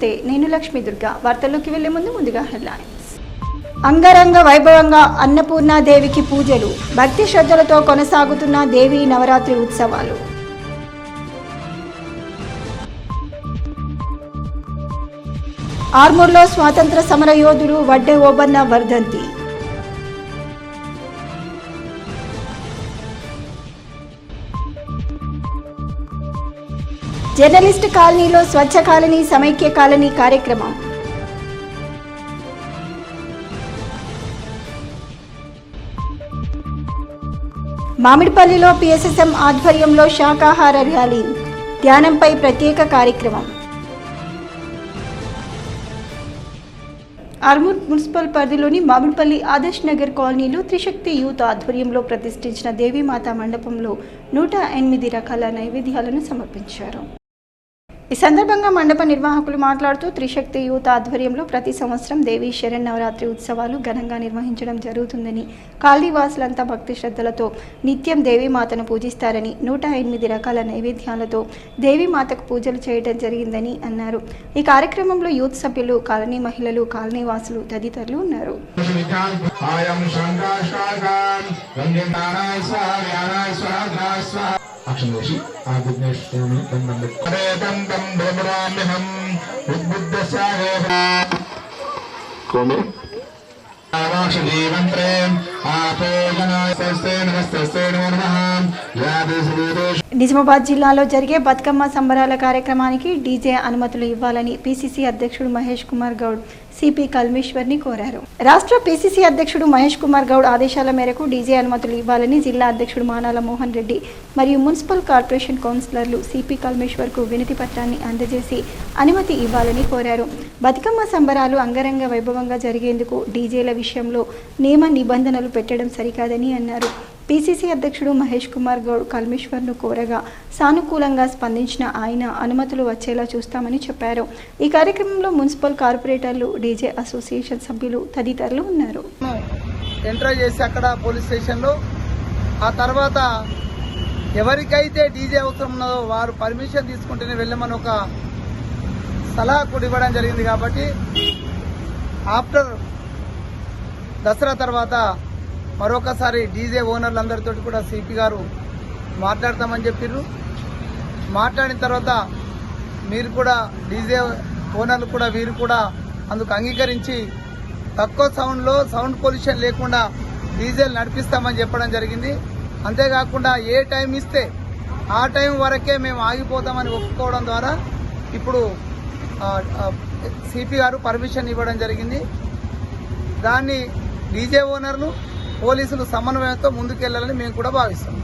నమస్తే, నేను లక్ష్మీ దుర్గా. వార్తల్లోకి వెళ్లే ముందుగా హెడ్లైన్స్. అంగరంగ వైభవంగా అన్నపూర్ణాదేవికి పూజలు, భక్తి శ్రద్ధలతో కొనసాగుతున్న దేవీ నవరాత్రి ఉత్సవాలు. ఆర్మూర్లో స్వాతంత్ర సమర యోధుడు వడ్డే ఓబన్న వర్ధంతి. జర్నలిస్ట్ కాలనీలో స్వచ్ఛ కాలనీ సమైక్య కాలనీ కార్యక్రమం. మామిడిపల్లిలో పిఎస్ఎస్ఎం ఆధ్వర్యంలో శాకాహార ర్యాలీ, ధ్యానంపై ప్రత్యేక కార్యక్రమం. ఆర్మూర్ మున్సిపల్ పరిధిలోని మామిడిపల్లి ఆదర్శ్ నగర్ కాలనీలో త్రిశక్తి యూత్ ఆధ్వర్యంలో ప్రతిష్ఠించిన దేవీమాత మండపంలో 108 రకాల నైవేద్యాలను సమర్పించారు. ఈ సందర్భంగా మండప నిర్వాహకులు మాట్లాడుతూ త్రిశక్తి యూత్ ఆధ్వర్యంలో ప్రతి సంవత్సరం దేవీ శరన్నవరాత్రి ఉత్సవాలు ఘనంగా నిర్వహించడం జరుగుతుందని, కాలనీ వాసులంతా భక్తి శ్రద్ధలతో నిత్యం దేవీమాతను పూజిస్తారని, 108 రకాల నైవేద్యాలతో దేవీమాతకు పూజలు చేయడం జరిగిందని అన్నారు. ఈ కార్యక్రమంలో యూత్ సభ్యులు, కాలనీ మహిళలు, కాలనీ వాసులు తదితరులు ఉన్నారు. అక్షం వేసి ఆ విఘ్నేశ్వరుని దండం నిజామాబాద్ జిల్లాలో జరిగే బతుకమ్మ సంబరాల కార్యక్రమానికి డీజే అనుమతులు ఇవ్వాలని పీసీసీ అధ్యక్షుడు మహేష్ కుమార్ గౌడ్ సిపి కల్మేశ్వర్ని కోరారు. రాష్ట్ర పీసీసీ అధ్యక్షుడు మహేష్ కుమార్ గౌడ్ ఆదేశాల మేరకు డీజే అనుమతులు ఇవ్వాలని జిల్లా అధ్యక్షుడు మానాల మోహన్ రెడ్డి మరియు మున్సిపల్ కార్పొరేషన్ కౌన్సిలర్లు సిపి కల్మేశ్వర్కు వినతి పత్రాన్ని అందజేసి అనుమతి ఇవ్వాలని కోరారు. బతుకమ్మ సంబరాలు అంగరంగ వైభవంగా జరిగేందుకు డీజేల విషయంలో నియమ నిబంధనలు పెట్టడం సరికాదని అన్నారు. పీసీసీ అధ్యక్షుడు మహేష్ కుమార్ గౌడ్ కల్మేశ్వర్ను కోరగా సానుకూలంగా స్పందించిన ఆయన అనుమతులు వచ్చేలా చూస్తామని చెప్పారు. ఈ కార్యక్రమంలో మున్సిపల్ కార్పొరేటర్లు, డీజే అసోసియేషన్ సభ్యులు తదితరులు ఉన్నారు. ఎంటర్ చేసి అక్కడ పోలీస్ స్టేషన్లో ఆ తర్వాత ఎవరికైతే డీజే అవసరం ఉన్నదో వారు పర్మిషన్ తీసుకుంటేనే వెళ్ళమని ఒక సలహా కూడా ఇవ్వడం జరిగింది. కాబట్టి ఆఫ్టర్ దసరా తర్వాత మరొకసారి డీజే ఓనర్లందరితో కూడా సిపి గారు మాట్లాడతామని చెప్పారు. మాట్లాడిన తర్వాత మీరు కూడా డీజే ఓనర్లు కూడా వీరు కూడా అందుకు అంగీకరించి తక్కువ సౌండ్లో సౌండ్ పొల్యూషన్ లేకుండా డీజేలు నడిపిస్తామని చెప్పడం జరిగింది. అంతేకాకుండా ఏ టైం ఇస్తే ఆ టైం వరకే మేము ఆగిపోతామని ఒప్పుకోవడం ద్వారా ఇప్పుడు సిపి గారు పర్మిషన్ ఇవ్వడం జరిగింది. దాన్ని డీజే ఓనర్లు, పోలీసులు సమన్వయంతో ముందుకెళ్లాలని మేము కూడా భావిస్తాం.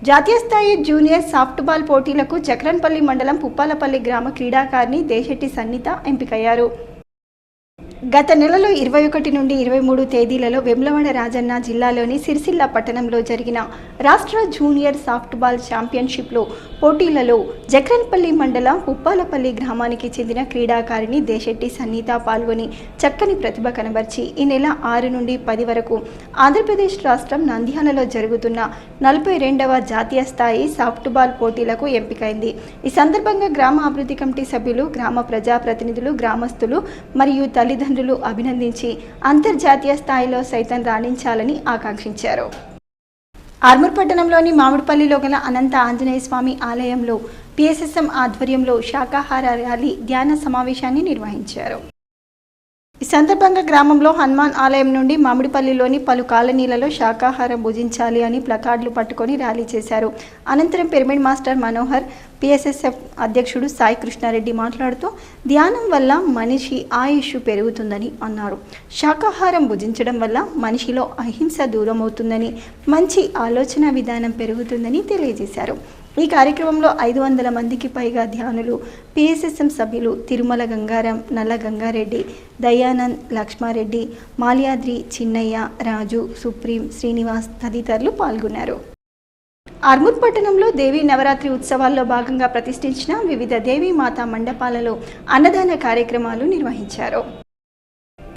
జాతీయ స్థాయి జూనియర్ సాఫ్ట్బాల్ పోటీలకు చక్రన్పల్లి మండలం పుప్పాలపల్లి గ్రామ క్రీడాకారిణి దేశెట్టి సన్నిత ఎంపికయ్యారు. గత నెలలో 21 నుండి 23 తేదీలలో వేములవాడ రాజన్న జిల్లాలోని సిరిసిల్ల పట్టణంలో జరిగిన రాష్ట్ర జూనియర్ సాఫ్ట్బాల్ ఛాంపియన్షిప్లో పోటీలలో జక్రన్పల్లి మండలం పుప్పాలపల్లి గ్రామానికి చెందిన క్రీడాకారిణి దేశెట్టి సన్నిత పాల్గొని చక్కని ప్రతిభ కనబర్చి ఈ నెల 6 నుండి 10 వరకు ఆంధ్రప్రదేశ్ రాష్ట్రం నంద్యాలలో జరుగుతున్న 42వ జాతీయ స్థాయి సాఫ్ట్బాల్ పోటీలకు ఎంపికైంది. ఈ సందర్భంగా గ్రామ అభివృద్ధి కమిటీ సభ్యులు, గ్రామ ప్రజాప్రతినిధులు, గ్రామస్తులు మరియు తల్లిదండ్రులు అభినందించి అంతర్జాతీయ స్థాయిలో సైతం రాణించాలని ఆకాంక్షించారు. ఆర్మూర్ పట్టణంలోని మామిడిపల్లిలో గల అనంత ఆంజనేయ స్వామి ఆలయంలో పిఎస్ఎస్ఎం ఆధ్వర్యంలో శాకాహార ర్యాలీ, ధ్యాన సమావేశాన్ని నిర్వహించారు. ఈ సందర్భంగా గ్రామంలో హనుమాన్ ఆలయం నుండి మామిడిపల్లిలోని పలు కాలనీలలో శాకాహారం భుజించాలి అని ప్లకార్డులు పట్టుకొని ర్యాలీ చేశారు. అనంతరం పిరమిడ్ మాస్టర్ మనోహర్, పిఎస్ఎస్ఎఫ్ అధ్యక్షుడు సాయి కృష్ణారెడ్డి మాట్లాడుతూ ధ్యానం వల్ల మనిషి ఆయుష్ పెరుగుతుందని అన్నారు. శాకాహారం భుజించడం వల్ల మనిషిలో అహింస దూరమవుతుందని, మంచి ఆలోచన విధానం పెరుగుతుందని తెలియజేశారు. ఈ కార్యక్రమంలో 500 మందికి పైగా ధ్యానులు, పిఎస్ఎస్ఎం సభ్యులు తిరుమల గంగారాం, నల్ల గంగారెడ్డి, దయానంద్, లక్ష్మారెడ్డి, మాల్యాద్రి, చిన్నయ్య, రాజు, సుప్రీం, శ్రీనివాస్ తదితరులు పాల్గొన్నారు. ఆర్మూర్ పట్టణంలో దేవీ నవరాత్రి ఉత్సవాల్లో భాగంగా ప్రతిష్ఠించిన వివిధ దేవీమాత మండపాలలో అన్నదాన కార్యక్రమాలు నిర్వహించారు.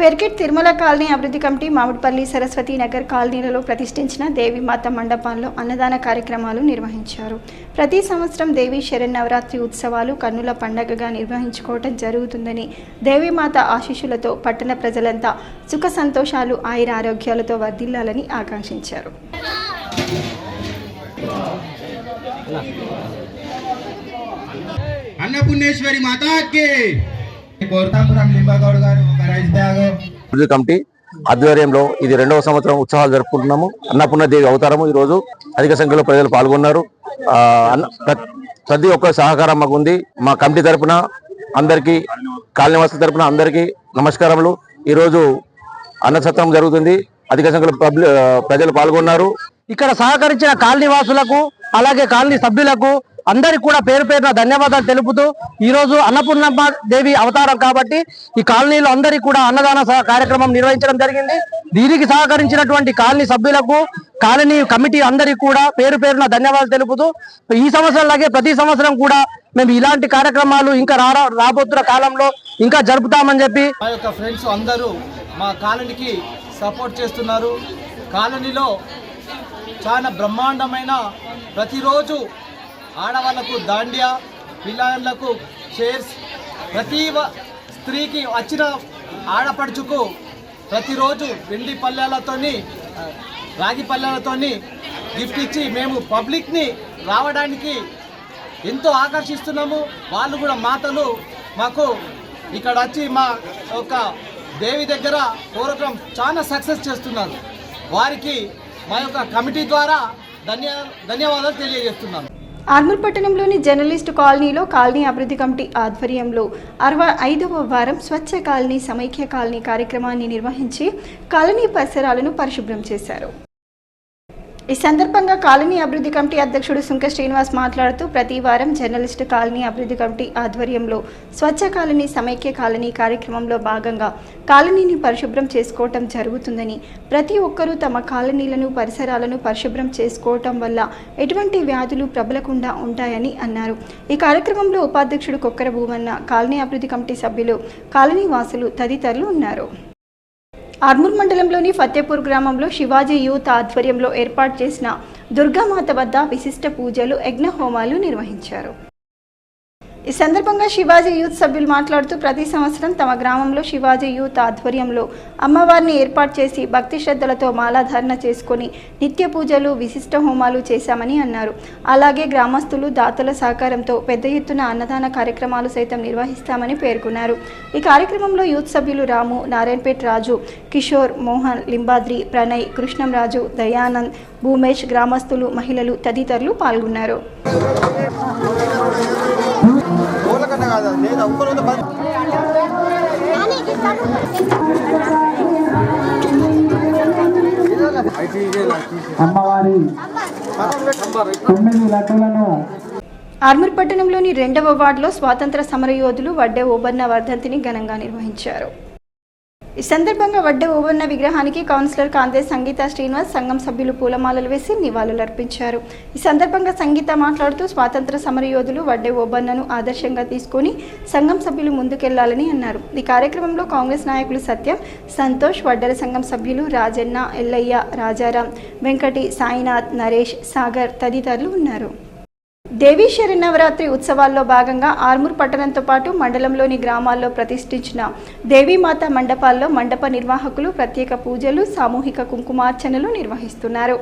పెర్కెట్ తిరుమల కాలనీ అభివృద్ధి కమిటీ మామిడిపల్లి సరస్వతి నగర్ కాలనీలలో ప్రతిష్ఠించిన దేవీమాత మండపాల్లో అన్నదాన కార్యక్రమాలు నిర్వహించారు. ప్రతి సంవత్సరం దేవీ శరన్నవరాత్రి ఉత్సవాలు కన్నుల పండగగా నిర్వహించుకోవటం జరుగుతుందని, దేవీమాత ఆశీస్సులతో పట్టణ ప్రజలంతా సుఖ సంతోషాలు ఆయుర ఆరోగ్యాలతో వర్ధిల్లాలని ఆకాంక్షించారు. అన్నపూర్ణేశ్వరి మాతాకి అభివృద్ధి కమిటీ ఆధ్వర్యంలో ఇది 2వ సంవత్సరం ఉత్సవాలు జరుపుకుంటున్నాము. అన్నపూర్ణదేవి అవతారము ఈ రోజు అధిక సంఖ్యలో ప్రజలు పాల్గొన్నారు. ప్రతి ఒక్క సహకారం మాకు ఉంది. మా కమిటీ తరపున అందరికీ, కాలనీవాసుల తరపున అందరికీ నమస్కారములు. ఈరోజు అన్నసత్రం జరుగుతుంది. అధిక సంఖ్యలో ప్రజలు పాల్గొన్నారు. ఇక్కడ సహకరించిన కాలనీవాసులకు అలాగే కాలనీ సభ్యులకు అందరికి కూడా పేరు పేరున ధన్యవాదాలు తెలుపుతూ, ఈ రోజు అన్నపూర్ణమ్మ దేవి అవతారం కాబట్టి ఈ కాలనీలో అందరికీ కూడా అన్నదాన కార్యక్రమం నిర్వహించడం జరిగింది. దీనికి సహకరించినటువంటి కాలనీ సభ్యులకు, కాలనీ కమిటీ అందరికీ కూడా పేరు పేరున ధన్యవాదాలు తెలుపుతూ, ఈ సంవత్సరం లాగే ప్రతి సంవత్సరం కూడా మేము ఇలాంటి కార్యక్రమాలు ఇంకా రాబోతున్న కాలంలో ఇంకా జరుపుతామని చెప్పి మా యొక్క ఫ్రెండ్స్ అందరూ మా కాలనీకి సపోర్ట్ చేస్తున్నారు. కాలనీలో చాలా బ్రహ్మాండమైన ప్రతిరోజు ఆడవాళ్లకు దాండియా, పిల్లలకు చైర్స్, ప్రతి స్త్రీకి వచ్చిన ఆడపడుచుకు ప్రతిరోజు వెండి పల్లెలతోని, రాగి పల్లెలతోని గిఫ్ట్ ఇచ్చి మేము పబ్లిక్ని రావడానికి ఎంతో ఆకర్షిస్తున్నాము. వాళ్ళు కూడా మాతలు మాకు ఇక్కడ వచ్చి మా యొక్క దేవి దగ్గర ప్రోగ్రాం చాలా సక్సెస్ చేస్తున్నారు. వారికి మా యొక్క కమిటీ ద్వారా ధన్యవాదాలు తెలియజేస్తున్నాను. ఆర్మూర్ పట్టణంలోని జర్నలిస్టు కాలనీలో కాలనీ అభివృద్ధి కమిటీ ఆధ్వర్యంలో 65వ వారం స్వచ్ఛ కాలనీ సమైక్య కాలనీ కార్యక్రమాన్ని నిర్వహించి కాలనీ పరిసరాలను పరిశుభ్రం చేశారు. ఈ సందర్భంగా కాలనీ అభివృద్ధి కమిటీ అధ్యక్షుడు సుంక శ్రీనివాస్ మాట్లాడుతూ, ప్రతి వారం జర్నలిస్టు కాలనీ అభివృద్ధి కమిటీ ఆధ్వర్యంలో స్వచ్ఛ కాలనీ సమైక్య కాలనీ కార్యక్రమంలో భాగంగా కాలనీని పరిశుభ్రం చేసుకోవటం జరుగుతుందని, ప్రతి ఒక్కరూ తమ కాలనీలను పరిసరాలను పరిశుభ్రం చేసుకోవటం వల్ల ఎటువంటి వ్యాధులు ప్రబలకుండా ఉంటాయని అన్నారు. ఈ కార్యక్రమంలో ఉపాధ్యక్షుడు కొక్కర భూమన్న, కాలనీ అభివృద్ధి కమిటీ సభ్యులు, కాలనీ వాసులు తదితరులు ఉన్నారు. ఆర్మూర్ మండలంలోని ఫతేపూర్ గ్రామంలో శివాజీ యూత్ ఆధ్వర్యంలో ఏర్పాటు చేసిన దుర్గామాత వద్ద విశిష్ట పూజలు, యజ్ఞ హోమాలు నిర్వహించారు. ఈ సందర్భంగా శివాజీ యూత్ సభ్యులు మాట్లాడుతూ, ప్రతి సంవత్సరం తమ గ్రామంలో శివాజీ యూత్ ఆధ్వర్యంలో అమ్మవారిని ఏర్పాటు చేసి భక్తి శ్రద్ధలతో మాలాధారణ చేసుకొని నిత్య పూజలు, విశిష్ట హోమాలు చేశామని అన్నారు. అలాగే గ్రామస్తులు, దాతల సహకారంతో పెద్ద ఎత్తున అన్నదాన కార్యక్రమాలు సైతం నిర్వహిస్తామని పేర్కొన్నారు. ఈ కార్యక్రమంలో యూత్ సభ్యులు రాము, నారాయణపేట్ రాజు, కిషోర్, మోహన్, లింబాద్రి, ప్రణయ్, కృష్ణంరాజు, దయానంద్, భూమేష్, గ్రామస్తులు, మహిళలు తదితరులు పాల్గొన్నారు. ఆర్మూర్ పట్టణంలోని 2వ వార్డులో స్వాతంత్ర సమరయోధులు వడ్డే ఓబన్న వర్ధంతిని ఘనంగా నిర్వహించారు. ఈ సందర్భంగా వడ్డే ఓబన్న విగ్రహానికి కౌన్సిలర్ కాంతే సంగీత శ్రీనివాస్, సంఘం సభ్యులు పూలమాలలు వేసి నివాళులర్పించారు. ఈ సందర్భంగా సంగీత మాట్లాడుతూ, స్వాతంత్ర సమరయోధులు వడ్డే ఓబన్నను ఆదర్శంగా తీసుకుని సంఘం సభ్యులు ముందుకెళ్లాలని అన్నారు. ఈ కార్యక్రమంలో కాంగ్రెస్ నాయకులు సత్యం, సంతోష్, వడ్డెర సంఘం సభ్యులు రాజన్న, ఎల్లయ్య, రాజారాం, వెంకటి, సాయినాథ్, నరేష్, సాగర్ తదితరులు ఉన్నారు. దేవీ శరన్నవరాత్రి ఉత్సవాల్లో భాగంగా ఆర్మూర్ పట్టణంతో పాటు మండలంలోని గ్రామాల్లో ప్రతిష్ఠించిన దేవీమాత మండపాల్లో మండప నిర్వాహకులు ప్రత్యేక పూజలు, సామూహిక కుంకుమార్చనలు నిర్వహిస్తున్నారు.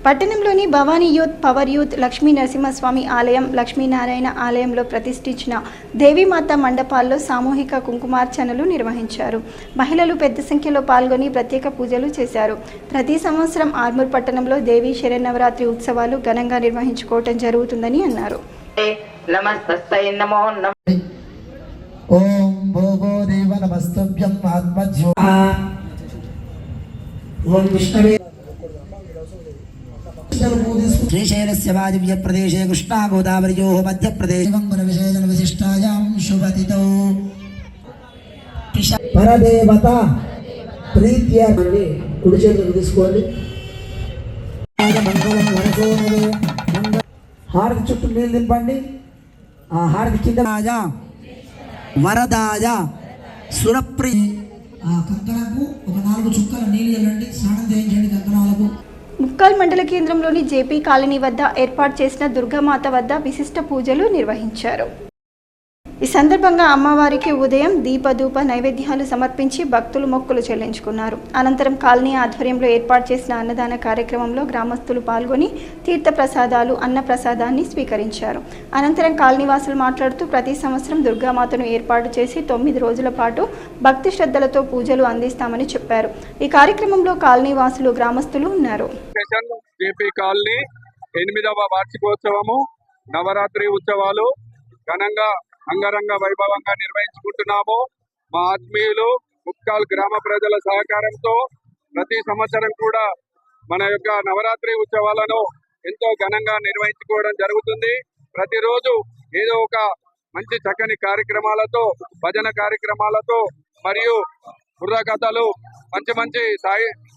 పట్టణంలోని Bhavani youth, power youth, Lakshmi Narasimhaswamy ఆలయం, లక్ష్మీనారాయణ ఆలయంలో ప్రతిష్ఠించిన దేవీమాత మండపాల్లో సామూహిక కుంకుమార్చనలు నిర్వహించారు. మహిళలు పెద్ద సంఖ్యలో పాల్గొని ప్రత్యేక పూజలు చేశారు. ప్రతి సంవత్సరం ఆర్మూర్ పట్టణంలో దేవీ శరన్నవరాత్రి ఉత్సవాలు ఘనంగా నిర్వహించుకోవటం జరుగుతుందని అన్నారు. శ్రీశైలస్య వాయువ్య ప్రదేశే కృష్ణా గోదావరియోః మధ్య ప్రదేశే గంగుల విశేషణ విశిష్టాయాం శుభతితో పరదేవత ప్రీత్య కుడి చేతులు తీసుకోండి. హారతి చుట్టూ నీళ్ళు నింపండి. ఆ హారతి కింద వరదాయ సురప్రియ ఆ కంకణకు ఒక 4 చుక్కల నీళ్ళు చల్లండి, స్నానం చేయించండి కంకణాలకు. ముక్కాల్ మండల కేంద్రంలోని జేపీ కాలనీ వద్ద ఏర్పాటు చేసిన దుర్గామాత వద్ద విశిష్ట పూజలు నిర్వహించారు. ఈ సందర్భంగా అమ్మవారికి ఉదయం దీపధూప నైవేద్యాలు సమర్పించి భక్తులు మొక్కులు చెల్లించుకున్నారు. అనంతరం కాలనీ ఆధ్వర్యంలో ఏర్పాటు చేసిన అన్నదాన కార్యక్రమంలో గ్రామస్తులు పాల్గొని తీర్థప్రసాదాలు అన్నప్రసాదాన్ని స్వీకరించారు. అనంతరం కాలనీవాసులు మాట్లాడుతూ ప్రతి సంవత్సరం దుర్గామాతను ఏర్పాటు చేసి 9 రోజుల పాటు భక్తి శ్రద్ధలతో పూజలు అందిస్తామని చెప్పారు. ఈ కార్యక్రమంలో కాలనీవాసులు గ్రామస్తులు ఉన్నారు. జేపీ కాలనీ 8వ వార్షికోత్సవము నవరాత్రి ఉత్సవాలు ఘనంగా అంగరంగ వైభవంగా నిర్వహించుకుంటున్నాము. మా ఆత్మీయులు ముక్కాల్ గ్రామ ప్రజల సహకారంతో ప్రతి సంవత్సరం కూడా మన యొక్క నవరాత్రి ఉత్సవాలను ఎంతో ఘనంగా నిర్వహించుకోవడం జరుగుతుంది. ప్రతిరోజు ఏదో ఒక మంచి చక్కని కార్యక్రమాలతో, భజన కార్యక్రమాలతో మరియు బుర్రకథలు, మంచి మంచి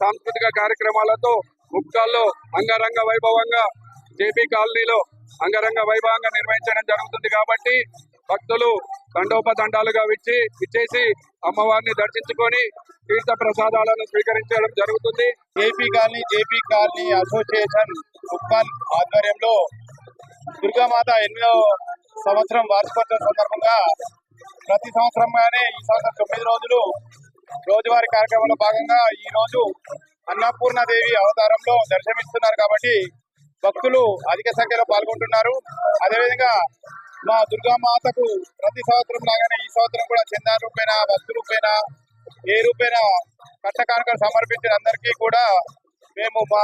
సాంస్కృతిక కార్యక్రమాలతో ముక్కాల్లో అంగరంగ వైభవంగా జేపీ కాలనీలో అంగరంగ వైభవంగా నిర్వహించడం జరుగుతుంది. కాబట్టి భక్తులు దండోపదండాలుగా ఇచ్చేసి అమ్మవారిని దర్శించుకొని తీర్థ ప్రసాదాలను స్వీకరించడం జరుగుతుంది. జేపీ కాలనీ అసోసియేషన్ ముక్కాల్ ఆధ్వర్యంలో దుర్గామాత 8వ సంవత్సరం వార్షికోత్సవం సందర్భంగా ప్రతి సంవత్సరంగానే ఈ సంవత్సరం 9 రోజులు రోజువారీ కార్యక్రమంలో భాగంగా ఈ రోజు అన్నపూర్ణాదేవి అవతారంలో దర్శనమిస్తున్నారు. కాబట్టి భక్తులు అధిక సంఖ్యలో పాల్గొంటున్నారు. అదేవిధంగా మా దుర్గామాతకు ప్రతి సంవత్సరం లాగానే ఈ సంవత్సరం కూడా చందా రూపేణ, వస్తు రూపేణ, ఏ రూపేణ కట్టకానుకలు సమర్పించిన అందరికీ కూడా మేము మా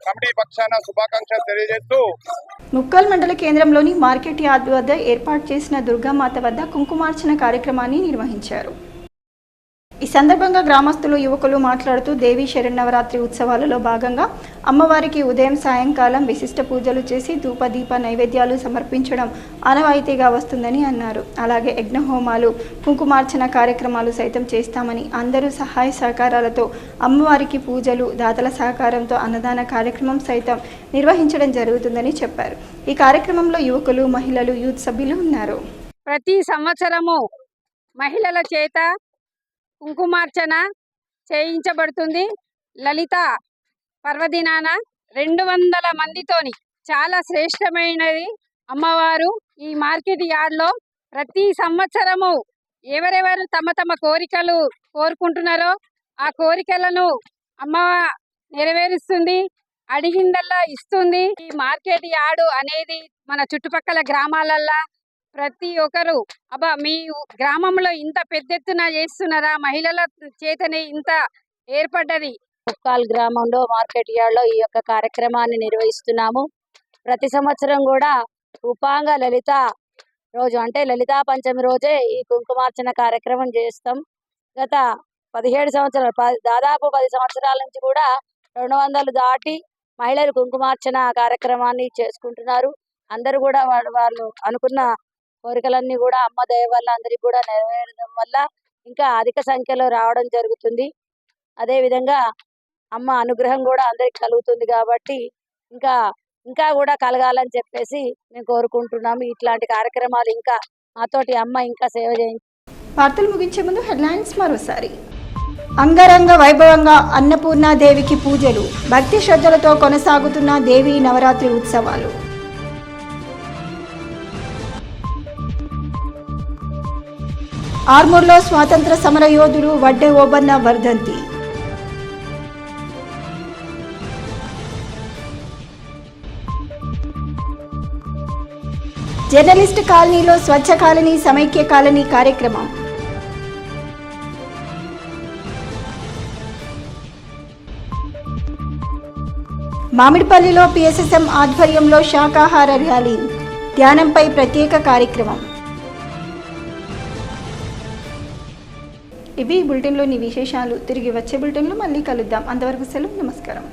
కమిటీ పక్షాన శుభాకాంక్షలు తెలియజేస్తూ ముక్కాల్ మండల కేంద్రంలోని మార్కెట్ యార్డ్ వద్ద ఏర్పాటు చేసిన దుర్గామాత వద్ద కుంకుమార్చన కార్యక్రమాన్ని నిర్వహించారు. ఈ సందర్భంగా గ్రామస్తులు, యువకులు మాట్లాడుతూ దేవీ శరన్నవరాత్రి ఉత్సవాలలో భాగంగా అమ్మవారికి ఉదయం సాయంకాలం విశిష్ట పూజలు చేసి ధూపదీప నైవేద్యాలు సమర్పించడం ఆనవాయితీగా వస్తుందని అన్నారు. అలాగే యజ్ఞహోమాలు, కుంకుమార్చన కార్యక్రమాలు సైతం చేస్తామని, అందరూ సహాయ సహకారాలతో అమ్మవారికి పూజలు, దాతల సహకారంతో అన్నదాన కార్యక్రమం సైతం నిర్వహించడం జరుగుతుందని చెప్పారు. ఈ కార్యక్రమంలో యువకులు, మహిళలు, యూత్ సభ్యులు ఉన్నారు. ప్రతి సంవత్సరము మహిళల చేత కుంకుమార్చన చేయించబడుతుంది. లలిత పర్వదినాన 200 మందితోని చాలా శ్రేష్టమైనది అమ్మవారు. ఈ మార్కెట్ యార్డ్లో ప్రతి సంవత్సరము ఎవరెవరు తమ తమ కోరికలు కోరుకుంటున్నారో ఆ కోరికలను అమ్మ నెరవేరుస్తుంది, అడిగిందల్లా ఇస్తుంది. ఈ మార్కెట్ యార్డ్ అనేది మన చుట్టుపక్కల గ్రామాలల్లో ప్రతి ఒక్కరు అబ్బా మీ గ్రామంలో ఇంత పెద్ద ఎత్తున చేస్తున్నారా, మహిళల చేతనే ఇంత ఏర్పడ్డది. ముక్కాల్ గ్రామంలో మార్కెట్ యార్డ్లో ఈ యొక్క కార్యక్రమాన్ని నిర్వహిస్తున్నాము. ప్రతి సంవత్సరం కూడా ఉపాంగ లలిత రోజు అంటే లలితా పంచమి రోజే ఈ కుంకుమార్చన కార్యక్రమం చేస్తాం. గత 17 సంవత్సరాలు, దాదాపు 10 సంవత్సరాల నుంచి కూడా 200 దాటి మహిళలు కుంకుమార్చన కార్యక్రమాన్ని చేసుకుంటున్నారు. అందరూ కూడా వాళ్ళు అనుకున్న కోరికలన్నీ కూడా అమ్మ దయ వల్ల అందరికి కూడా నెరవేరడం వల్ల ఇంకా అధిక సంఖ్యలో రావడం జరుగుతుంది. అదే విధంగా అమ్మ అనుగ్రహం కూడా అందరికి కలుగుతుంది. కాబట్టి ఇంకా కూడా కలగాలని చెప్పేసి మేము కోరుకుంటున్నాము. ఇట్లాంటి కార్యక్రమాలు ఇంకా మాతోటి అమ్మ ఇంకా సేవ చేయించి. వార్తలు ముగించే ముందు హెడ్లైన్స్ మరోసారి. అంగరంగ వైభవంగా అన్నపూర్ణాదేవికి పూజలు, భక్తి శ్రద్ధలతో కొనసాగుతున్న దేవీ నవరాత్రి ఉత్సవాలు. ఆర్మూర్లో స్వాతంత్ర సమర యోధుడు వడ్డే ఓబన్న వర్ధంతి. జర్నలిస్ట్ కాలనీలో స్వచ్ఛ కాలనీ, సమైక్య కాలనీ కార్యక్రమం. మామిడిపల్లిలో పిఎస్ఎస్ఎం ఆధ్వర్యంలో శాకాహార ర్యాలీ, ధ్యానంపై ప్రత్యేక కార్యక్రమం. ఇవి బులెటిన్లోని విశేషాలు. తిరిగి వచ్చే బులెటిన్లో మళ్ళీ కలుద్దాం. అంతవరకు సెలవు. నమస్కారం.